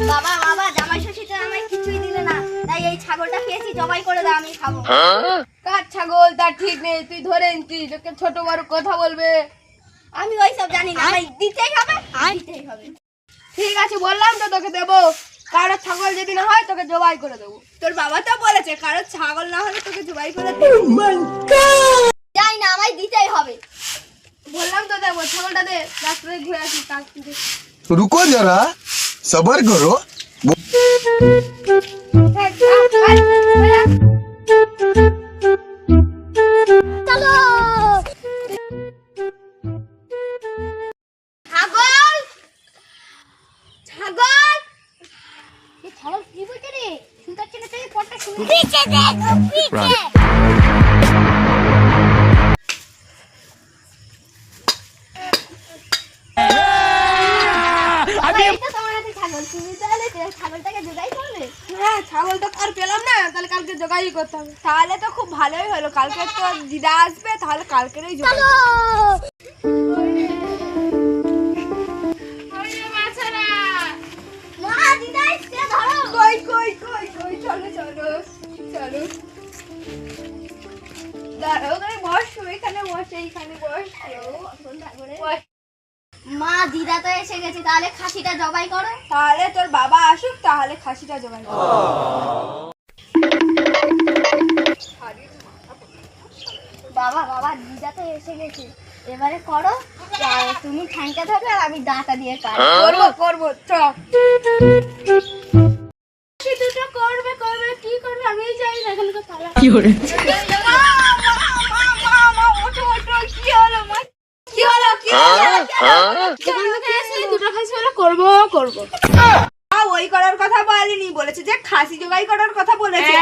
বাবা বাবা জামাই ষষ্ঠীতে আমায় কিছুই দিলে না, তাই এই ছাগলটা পেয়েছি, জবাই করে দাও, আমি খাবো। কার ছাগল তার ঠিক নেই, তুই ধরে এনেছিস, তোকে ছোট বড় কথা বলবে। আমি ওইসব জানি না, আমায় দিতেই হবে, দিতেই হবে। ঠিক আছে বললাম তো তোকে দেবো, কারো ছাগল যদি না হয় তোকে জবাই করে দেবো। তোর বাবা তো বলেছে কারো ছাগল না হলে তোকে জবাই করে দেবো। যাই না, আমায় দিতেই হবে। বললাম তো দেবো, ছাগলটা দে, রাস্তায় ঘুরে আসি কাক থেকে। रुको जरा सबर करो। চলো ছাগল, ছাগল, এই ছাগল কি বলছে রে? শুনতে পাচ্ছি না, তুই পড়টা শুনে পিছে দেখ, পিছে। ছাগলটাকে জোগাই করবে? হ্যাঁ, ছাগল তো আর পেলাম না, তাহলে কালকে জোগাড়ই করতে হবে। তাহলে তো খুব ভালোই হলো, কালকে তো দিদা আসবে, তাহলে কালকেরই জোগাড়। মা দিদা এসে ধরো। কই কই কই কই, চলো চলো চলো, দাঁড়াও, ওখানে বসো, এখানে বসে, এইখানে বসো। মা দিদা তো এসে গেছে, তাহলে খাসিটা জবাই করো। তাহলে তোর বাবা আসুক, তাহলে খাসিটা জোগাড় করো। বাবা বাবা দিদা তো এসে গেছে, এবারে করো। তুমি ঠ্যাংটা ধরবে আর আমি দাঁটা দিয়ে কাটবো। করবো করবো, চল। দুটো করবে করবে, কি করবে আমি জানি না, এখানে তো তালা। কি হলো মা? কি হলো কি হলো? দুটো খাসি হলো, করবো করবো। ওই করার কথা বলেনি, বলেছে যে খাসি জোগাই করার কথা বলেছে।